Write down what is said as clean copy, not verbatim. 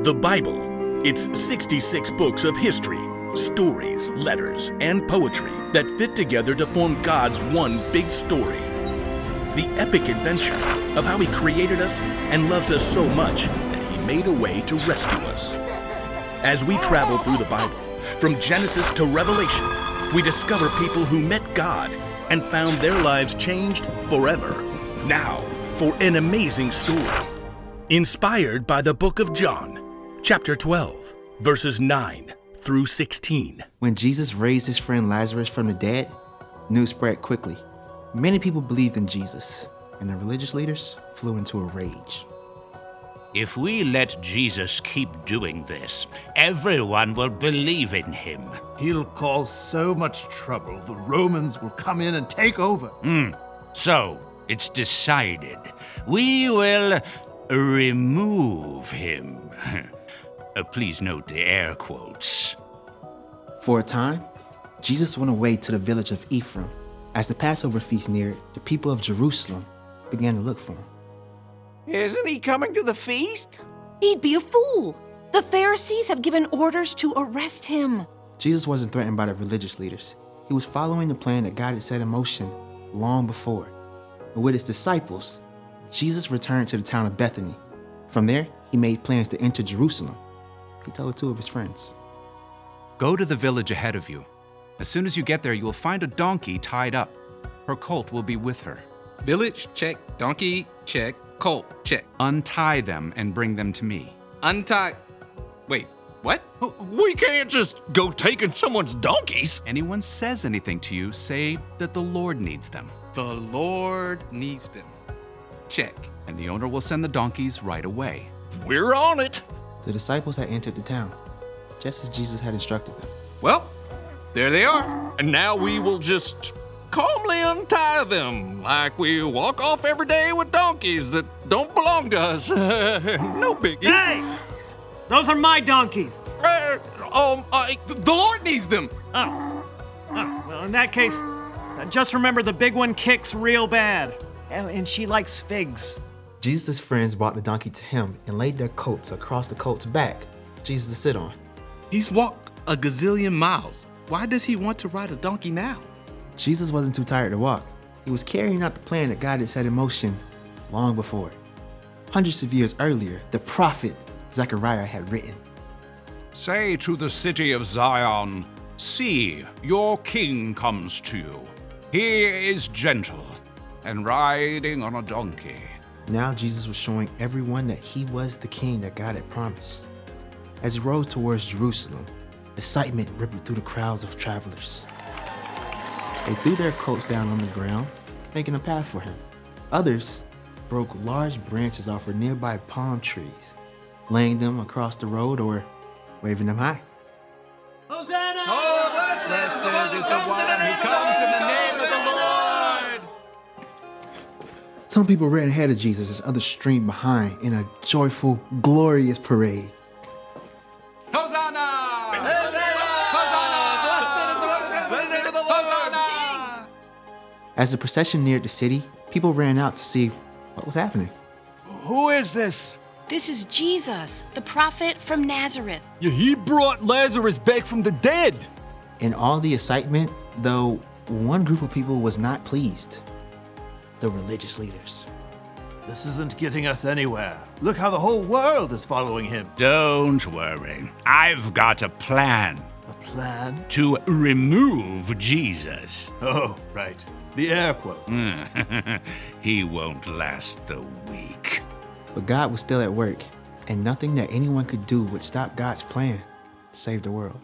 The Bible. It's 66 books of history, stories, letters, and poetry that fit together to form God's one big story. The epic adventure of how He created us and loves us so much that He made a way to rescue us. As we travel through the Bible, from Genesis to Revelation, we discover people who met God and found their lives changed forever. Now, for an amazing story. Inspired by the book of John, chapter 12, verses 9 through 16. When Jesus raised his friend Lazarus from the dead, news spread quickly. Many people believed in Jesus, and the religious leaders flew into a rage. If we let Jesus keep doing this, everyone will believe in him. He'll cause so much trouble, the Romans will come in and take over. So, it's decided. We will remove him. Please note the air quotes. For a time, Jesus went away to the village of Ephraim. As the Passover feast neared, the people of Jerusalem began to look for him. Isn't he coming to the feast? He'd be a fool. The Pharisees have given orders to arrest him. Jesus wasn't threatened by the religious leaders. He was following the plan that God had set in motion long before. And with his disciples, Jesus returned to the town of Bethany. From there, he made plans to enter Jerusalem. He told two of his friends. Go to the village ahead of you. As soon as you get there, you will find a donkey tied up. Her colt will be with her. Village, check. Donkey, check. Colt, check. Untie them and bring them to me. Untie. Wait, what? We can't just go taking someone's donkeys. Anyone says anything to you, say that the Lord needs them. The Lord needs them. Check. And the owner will send the donkeys right away. We're on it. The disciples had entered the town, just as Jesus had instructed them. Well, there they are. And now we will just calmly untie them like we walk off every day with donkeys that don't belong to us. No biggie. Hey! Those are my donkeys. The Lord needs them. Oh, well, in that case, just remember the big one kicks real bad. And she likes figs. Jesus' friends brought the donkey to him and laid their coats across the colt's back for Jesus to sit on. He's walked a gazillion miles. Why does he want to ride a donkey now? Jesus wasn't too tired to walk. He was carrying out the plan that God had set in motion long before. Hundreds of years earlier, the prophet Zechariah had written, Say to the city of Zion, see, your king comes to you. He is gentle and riding on a donkey. Now Jesus was showing everyone that he was the king that God had promised. As he rode towards Jerusalem, excitement rippled through the crowds of travelers. They threw their coats down on the ground, making a path for him. Others broke large branches off of nearby palm trees, laying them across the road or waving them high. Hosanna! Oh, blessed is the one who comes in the name of the Lord. Some people ran ahead of Jesus as others streamed behind in a joyful, glorious parade. Hosanna! As the procession neared the city, people ran out to see what was happening. Who is this? This is Jesus, the prophet from Nazareth. Yeah, he brought Lazarus back from the dead. In all the excitement, though, one group of people was not pleased. The religious leaders. This isn't getting us anywhere. Look how the whole world is following him. Don't worry. I've got a plan A plan? to remove Jesus. Oh, right. The air quote. He won't last the week. But God was still at work, and nothing that anyone could do would stop God's plan to save the world.